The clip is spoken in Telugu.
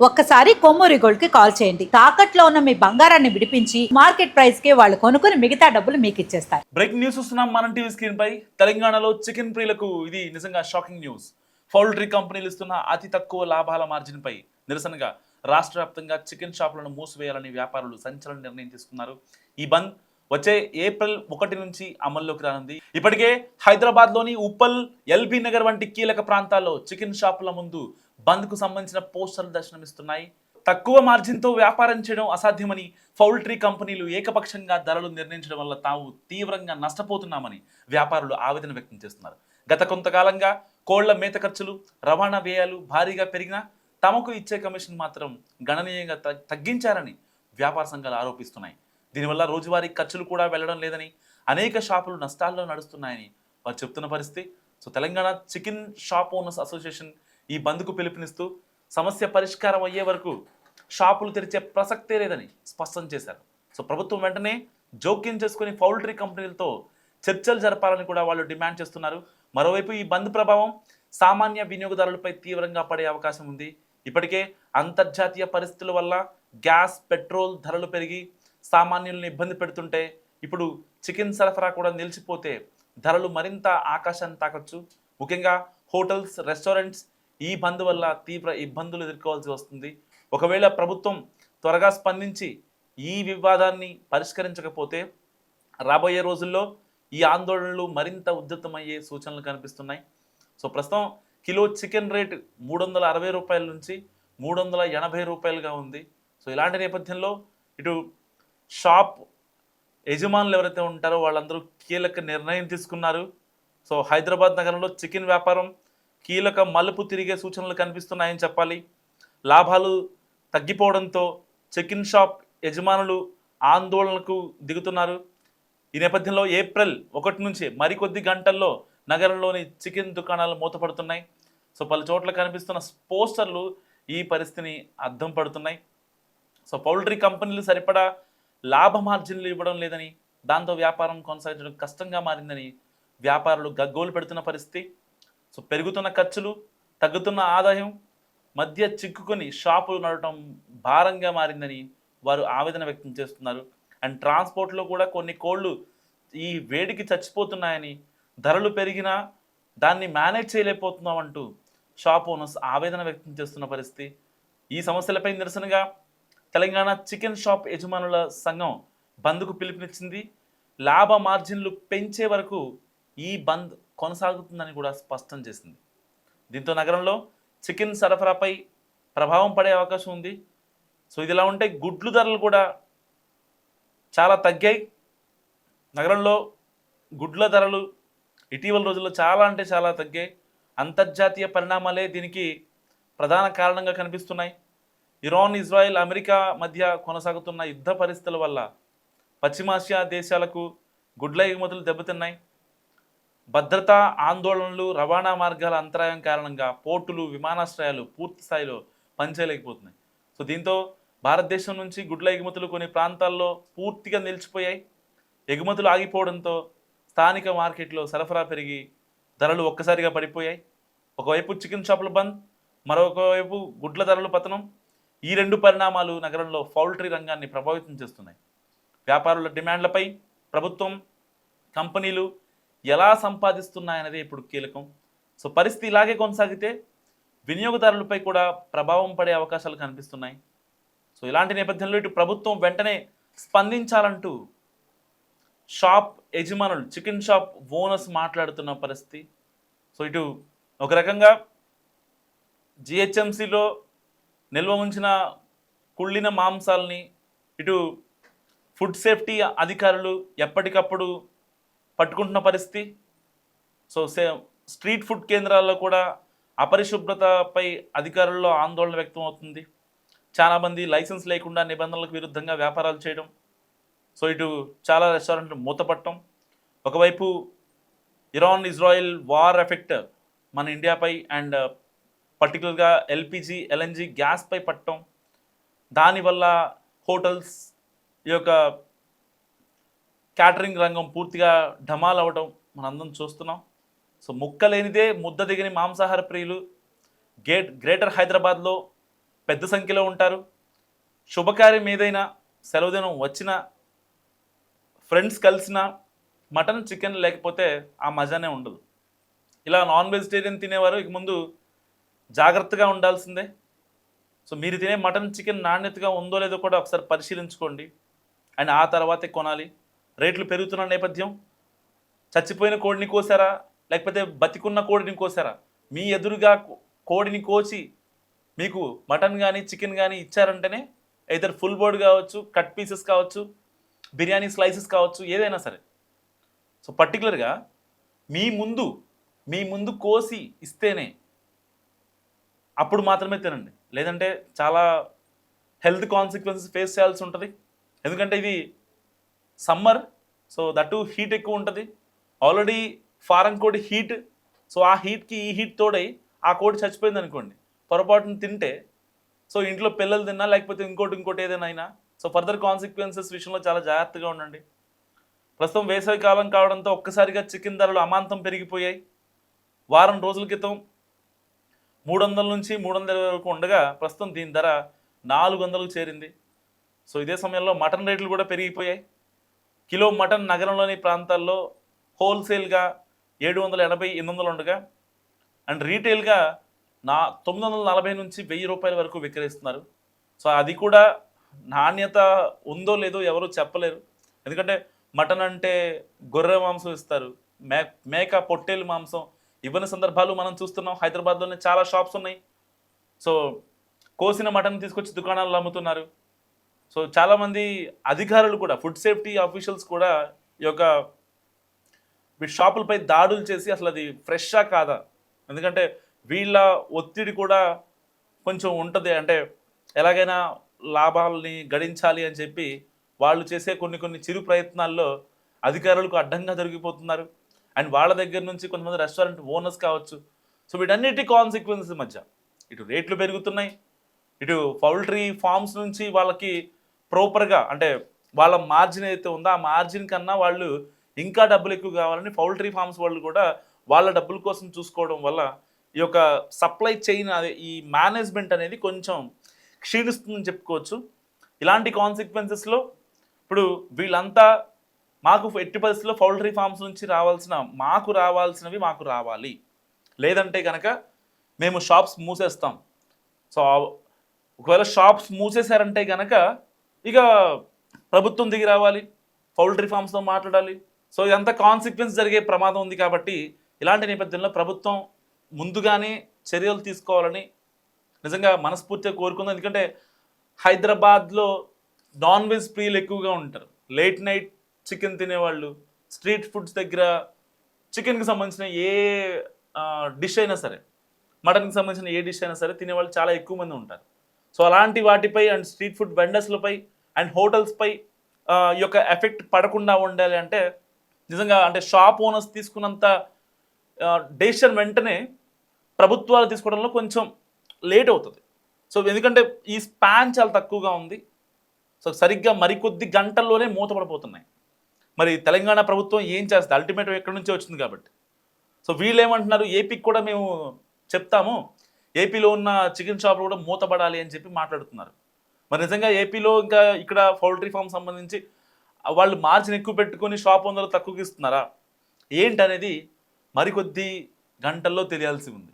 ఒక్కసారి కొమ్మూరి గోల్డ్ కి కాల్ చేయండి. తాకట్లో ఉన్న మీ బంగారాన్ని విడిపించి మార్కెట్ ప్రైస్ కి వాళ్ళు కొనుక్కుని మిగతా డబ్బులు మీకు ఇచ్చేస్తారు. బ్రేకింగ్ న్యూస్ చూస్తున్నాం మనం టీవీ స్క్రీన్ పై. తెలంగాణలో చికెన్ ప్రియులకు ఇది నిజంగా షాకింగ్ న్యూస్. పౌల్ట్రీ కంపెనీలు ఇస్తున్న అతి తక్కువ లాభాల మార్జిన్ పై నిరసనగా రాష్ట్ర వ్యాప్తంగా చికెన్ షాపులను మూసివేయాలని వ్యాపారులు సంచలన నిర్ణయం తీసుకున్నారు. ఈ బంద్ వచ్చే ఏప్రిల్ 1 నుంచి అమల్లోకి రానుంది. ఇప్పటికే హైదరాబాద్ లోని ఉప్పల్, ఎల్బీ నగర్ వంటి కీలక ప్రాంతాల్లో చికెన్ షాపుల ముందు బంద్ కు సంబంధించిన పోస్టర్లు దర్శనమిస్తున్నాయి. తక్కువ మార్జిన్తో వ్యాపారం చేయడం అసాధ్యమని పౌల్ట్రీ కంపెనీలు ఏకపక్షంగా ధరలు నిర్ణయించడం వల్ల తాము తీవ్రంగా నష్టపోతున్నామని వ్యాపారులు ఆవేదన వ్యక్తం చేస్తున్నారు. గత కొంతకాలంగా కోళ్ల మేత ఖర్చులు, రవాణా వ్యయాలు భారీగా పెరిగినా తమకు ఇచ్చే కమిషన్ మాత్రం గణనీయంగా తగ్గించారని వ్యాపార సంఘాలు ఆరోపిస్తున్నాయి. దీనివల్ల రోజువారీ ఖర్చులు కూడా వెళ్లడం లేదని, అనేక షాపులు నష్టాల్లో నడుస్తున్నాయని వారు చెప్తున్న పరిస్థితి. So Telangana chicken shop owners association ఈ బంద్కు పిలుపునిస్తూ సమస్య పరిష్కారం అయ్యే వరకు షాపులు తెరిచే ప్రసక్తే లేదని స్పష్టం చేశారు. సో ప్రభుత్వం వెంటనే జోక్యం చేసుకుని పౌల్ట్రీ కంపెనీలతో చర్చలు జరపాలని కూడా వాళ్ళు డిమాండ్ చేస్తున్నారు. మరోవైపు ఈ బంద్ ప్రభావం సామాన్య వినియోగదారులపై తీవ్రంగా పడే అవకాశం ఉంది. ఇప్పటికే అంతర్జాతీయ పరిస్థితుల వల్ల గ్యాస్, పెట్రోల్ ధరలు పెరిగి సామాన్యులను ఇబ్బంది పెడుతుంటే ఇప్పుడు చికెన్ సరఫరా కూడా నిలిచిపోతే ధరలు మరింత ఆకాశాన్ని తాకొచ్చు. ముఖ్యంగా హోటల్స్, రెస్టారెంట్స్ ఈ బంద్ వల్ల తీవ్ర ఇబ్బందులు ఎదుర్కోవాల్సి వస్తుంది. ఒకవేళ ప్రభుత్వం త్వరగా స్పందించి ఈ వివాదాన్ని పరిష్కరించకపోతే రాబోయే రోజుల్లో ఈ ఆందోళనలు మరింత ఉధృతమయ్యే సూచనలు కనిపిస్తున్నాయి. సో ప్రస్తుతం కిలో చికెన్ రేట్ 360 రూపాయల నుంచి 380 రూపాయలుగా ఉంది. సో ఇలాంటి నేపథ్యంలో ఇటు షాప్ యజమానులు ఎవరైతే ఉంటారో వాళ్ళందరూ కీలక నిర్ణయం తీసుకున్నారు. సో హైదరాబాద్ నగరంలో చికెన్ వ్యాపారం కీలక మలుపు తిరిగే సూచనలు కనిపిస్తున్నాయని చెప్పాలి. లాభాలు తగ్గిపోవడంతో చికెన్ షాప్ యజమానులు ఆందోళనకు దిగుతున్నారు. ఈ నేపథ్యంలో ఏప్రిల్ 1 నుంచి మరికొద్ది గంటల్లో నగరంలోని చికెన్ దుకాణాలు మూతపడుతున్నాయి. సో పలు చోట్ల కనిపిస్తున్న పోస్టర్లు ఈ పరిస్థితిని అద్దం పడుతున్నాయి. సో పౌల్ట్రీ కంపెనీలు సరిపడా లాభ మార్జిన్లు ఇవ్వడం లేదని, దాంతో వ్యాపారం కొనసాగించడం కష్టంగా మారిందని వ్యాపారులు గగ్గోలు పెడుతున్న పరిస్థితి. సో పెరుగుతున్న ఖర్చులు, తగ్గుతున్న ఆదాయం మధ్య చిక్కుకొని షాపులు నడవటం భారంగా మారిందని వారు ఆవేదన వ్యక్తం చేస్తున్నారు. అండ్ ట్రాన్స్పోర్ట్లో కూడా కొన్ని కోళ్ళు ఈ వేడికి చచ్చిపోతున్నాయని, ధరలు పెరిగినా దాన్ని మేనేజ్ చేయలేకపోతున్నామంటూ షాప్ ఓనర్స్ ఆవేదన వ్యక్తం చేస్తున్న పరిస్థితి. ఈ సమస్యలపై నిరసనగా తెలంగాణ చికెన్ షాప్ యజమానుల సంఘం బంద్కు పిలుపునిచ్చింది. లాభ మార్జిన్లు పెంచే వరకు ఈ బంద్ కొనసాగుతుందని కూడా స్పష్టం చేసింది. దీంతో నగరంలో చికెన్ సరఫరాపై ప్రభావం పడే అవకాశం ఉంది. సో ఇదిలా ఉంటే గుడ్లు ధరలు కూడా చాలా తగ్గాయి. నగరంలో గుడ్ల ధరలు ఇటీవల రోజుల్లో చాలా అంటే చాలా తగ్గాయి. అంతర్జాతీయ పరిణామాలే దీనికి ప్రధాన కారణంగా కనిపిస్తున్నాయి. ఇరాన్, ఇజ్రాయెల్, అమెరికా మధ్య కొనసాగుతున్న యుద్ధ పరిస్థితుల వల్ల పశ్చిమాసియా దేశాలకు గుడ్ల ఎగుమతులు దెబ్బతిన్నాయి. భద్రతా ఆందోళనలు, రవాణా మార్గాల అంతరాయం కారణంగా పోర్టులు, విమానాశ్రయాలు పూర్తి స్థాయిలో పనిచేయలేకపోతున్నాయి. సో దీంతో భారతదేశం నుంచి గుడ్ల ఎగుమతులు కొన్ని ప్రాంతాల్లో పూర్తిగా నిలిచిపోయాయి. ఎగుమతులు ఆగిపోవడంతో స్థానిక మార్కెట్లో సరఫరా పెరిగి ధరలు ఒక్కసారిగా పడిపోయాయి. ఒకవైపు చికెన్ షాపుల బంద్, మరొకవైపు గుడ్ల ధరలు పతనం. ఈ రెండు పరిణామాలు నగరంలో పౌల్ట్రీ రంగాన్ని ప్రభావితం చేస్తున్నాయి. వ్యాపారుల డిమాండ్లపై ప్రభుత్వం, కంపెనీలు ఎలా సంపాదిస్తున్నాయనేది ఇప్పుడు కీలకం. సో పరిస్థితి ఇలాగే కొనసాగితే వినియోగదారులపై కూడా ప్రభావం పడే అవకాశాలు కనిపిస్తున్నాయి. సో ఇలాంటి నేపథ్యంలో ఇటు ప్రభుత్వం వెంటనే స్పందించాలంటూ షాప్ యజమానులు, చికెన్ షాప్ ఓనర్స్ మాట్లాడుతున్న పరిస్థితి. సో ఇటు ఒక రకంగా జిహెచ్ఎంసీలో నిల్వ ఉంచిన కుళ్ళిన మాంసాలని ఇటు ఫుడ్ సేఫ్టీ అధికారులు ఎప్పటికప్పుడు పట్టుకుంటున్న పరిస్థితి. సో స్ట్రీట్ ఫుడ్ కేంద్రాల్లో కూడా అపరిశుభ్రతపై అధికారుల్లో ఆందోళన వ్యక్తం అవుతుంది. చాలామంది లైసెన్స్ లేకుండా నిబంధనలకు విరుద్ధంగా వ్యాపారాలు చేయడం. సో ఇటు చాలా రెస్టారెంట్లు మూతపట్టడం. ఒకవైపు ఇరాన్, ఇజ్రాయెల్ వార్ ఎఫెక్ట్ మన ఇండియాపై అండ్ పర్టికులర్గా ఎల్పిజి, ఎల్ఎన్జి గ్యాస్పై పట్టడం. దానివల్ల హోటల్స్, ఈ యొక్క క్యాటరింగ్ రంగం పూర్తిగా ఢమాల్ అవ్వడం మనందరం చూస్తున్నాం. సో ముక్క లేనిదే ముద్ద దిగని మాంసాహార ప్రియులు గ్రేటర్ హైదరాబాద్లో పెద్ద సంఖ్యలో ఉంటారు. శుభకార్యం ఏదైనా, సెలవుదినం వచ్చినా, ఫ్రెండ్స్ కలిసినా మటన్ చికెన్ లేకపోతే ఆ మజానే ఉండదు. ఇలా నాన్ వెజిటేరియన్ తినేవారు ఇక ముందు జాగ్రత్తగా ఉండాల్సిందే. సో మీరు తినే మటన్ చికెన్ నాణ్యతగా ఉందో లేదో కూడా ఒకసారి పరిశీలించుకోండి. అండ్ ఆ తర్వాతే కొనాలి. రేట్లు పెరుగుతున్న నేపథ్యం, చచ్చిపోయిన కోడిని కోసారా లేకపోతే బతికున్న కోడిని కోసారా, మీ ఎదురుగా కోడిని కోసి మీకు మటన్ కానీ చికెన్ కానీ ఇచ్చారంటేనే either ఫుల్ బోర్డ్ కావచ్చు, కట్ పీసెస్ కావచ్చు, బిర్యానీ స్లైసెస్ కావచ్చు, ఏదైనా సరే. సో పర్టికులర్గా మీ ముందు కోసి ఇస్తేనే అప్పుడు మాత్రమే తినండి. లేదంటే చాలా హెల్త్ కాన్సిక్వెన్సెస్ ఫేస్ చేయాల్సి ఉంటుంది. ఎందుకంటే ఇది సమ్మర్, సో దట్టు హీట్ ఎక్కువ ఉంటుంది. ఆల్రెడీ ఫారం కోడి హీట్, సో ఆ హీట్కి ఈ హీట్ తోడై ఆ కోడి చచ్చిపోయింది అనుకోండి, పొరపాటును తింటే, సో ఇంట్లో పిల్లలు తిన్నా లేకపోతే ఇంకోటి ఏదైనా అయినా, సో ఫర్దర్ కాన్సిక్వెన్సెస్ విషయంలో చాలా జాగ్రత్తగా ఉండండి. ప్రస్తుతం వేసవి కాలం కావడంతో ఒక్కసారిగా చికెన్ ధరలు అమాంతం పెరిగిపోయాయి. వారం రోజుల క్రితం 300 నుంచి 320 వరకు ఉండగా ప్రస్తుతం దీని ధర 400కు చేరింది. సో ఇదే సమయంలో మటన్ రేట్లు కూడా పెరిగిపోయాయి. కిలో మటన్ నగరంలోని ప్రాంతాల్లో హోల్సేల్గా 780, 800 ఉండగా అండ్ రీటైల్గా 940 నుంచి 1000 రూపాయల వరకు విక్రయిస్తున్నారు. సో అది కూడా నాణ్యత ఉందో లేదో ఎవరు చెప్పలేరు. ఎందుకంటే మటన్ అంటే గొర్రె మాంసం ఇస్తారు, మేక పొట్టేలు మాంసం ఇవ్వని సందర్భాలు మనం చూస్తున్నాం. హైదరాబాద్లోనే చాలా షాప్స్ ఉన్నాయి. సో కోసిన మటన్ తీసుకొచ్చి దుకాణాల్లో అమ్ముతున్నారు. సో చాలామంది అధికారులు కూడా, ఫుడ్ సేఫ్టీ ఆఫీషియల్స్ కూడా ఈ యొక్క షాపులపై దాడులు చేసి అసలు అది ఫ్రెషా కాదా, ఎందుకంటే వీళ్ళ ఒత్తిడి కూడా కొంచెం ఉంటుంది. అంటే ఎలాగైనా లాభాలని గడించాలి అని చెప్పి వాళ్ళు చేసే కొన్ని చిరు ప్రయత్నాల్లో అధికారులకు అడ్డంగా దొరికిపోతున్నారు. అండ్ వాళ్ళ దగ్గర నుంచి కొంతమంది రెస్టారెంట్ ఓనర్స్ కావచ్చు. సో వీటన్నిటి కాన్సిక్వెన్సెస్ మధ్య ఇటు రేట్లు పెరుగుతున్నాయి, ఇటు పౌల్ట్రీ ఫార్మ్స్ నుంచి వాళ్ళకి ప్రాపర్గా అంటే వాళ్ళ మార్జిన్ ఏదైతే ఉందో ఆ మార్జిన్ కన్నా వాళ్ళు ఇంకా డబ్బులు ఎక్కువ కావాలని పౌల్ట్రీ ఫార్మ్స్ వాళ్ళు కూడా వాళ్ళ డబ్బుల కోసం చూసుకోవడం వల్ల ఈ యొక్క సప్లై చైన్ అదే ఈ మేనేజ్మెంట్ అనేది కొంచెం క్షీణిస్తుందని చెప్పుకోవచ్చు. ఇలాంటి కాన్సిక్వెన్సెస్లో ఇప్పుడు వీళ్ళంతా మాకు ఎట్టి పరిస్థితుల్లో పౌల్ట్రీ ఫార్మ్స్ నుంచి రావాల్సినవి మాకు రావాలి, లేదంటే కనుక మేము షాప్స్ మూసేస్తాం. సో ఒకవేళ షాప్స్ మూసేశారంటే కనుక ఇక ప్రభుత్వం దిగి రావాలి, పౌల్ట్రీ ఫార్మ్స్తో మాట్లాడాలి. సో ఇదంతా కాన్సిక్వెన్స్ జరిగే ప్రమాదం ఉంది. కాబట్టి ఇలాంటి నేపథ్యంలో ప్రభుత్వం ముందుగానే చర్యలు తీసుకోవాలని నిజంగా మనస్ఫూర్తిగా కోరుకుందాం. ఎందుకంటే హైదరాబాద్లో నాన్ వెజ్ ప్రియులు ఎక్కువగా ఉంటారు. లేట్ నైట్ చికెన్ తినేవాళ్ళు, స్ట్రీట్ ఫుడ్స్ దగ్గర చికెన్కి సంబంధించిన ఏ డిష్ అయినా సరే, మటన్కి సంబంధించిన ఏ డిష్ అయినా సరే తినేవాళ్ళు చాలా ఎక్కువ మంది ఉంటారు. సో అలాంటి వాటిపై అండ్ స్ట్రీట్ ఫుడ్ వెండర్స్లపై అండ్ హోటల్స్పై ఈ యొక్క ఎఫెక్ట్ పడకుండా ఉండాలి అంటే నిజంగా అంటే షాప్ ఓనర్స్ తీసుకున్నంత డెసిషన్ వెంటనే ప్రభుత్వాలు తీసుకోవడంలో కొంచెం లేట్ అవుతుంది. సో ఎందుకంటే ఈ స్పాన్ చాలా తక్కువగా ఉంది. సో సరిగ్గా మరికొద్ది గంటల్లోనే మూతపడిపోతున్నాయి. మరి తెలంగాణ ప్రభుత్వం ఏం చేస్తుంది, అల్టిమేట్ ఎక్కడి నుంచే వచ్చింది కాబట్టి. సో వీళ్ళు ఏమంటున్నారు, ఏపీకి కూడా మేము చెప్తాము, ఏపీలో ఉన్న చికెన్ షాపులు కూడా మూతపడాలి అని చెప్పి మాట్లాడుతున్నారు. మరి నిజంగా ఏపీలో ఇంకా ఇక్కడ పౌల్ట్రీ ఫామ్ సంబంధించి వాళ్ళు మార్జిన్ ఎక్కువ పెట్టుకొని షాప్ ఓనర్లు తక్కువకి ఇస్తున్నారా ఏంటి అనేది మరికొద్ది గంటల్లో తెలియాల్సి ఉంది.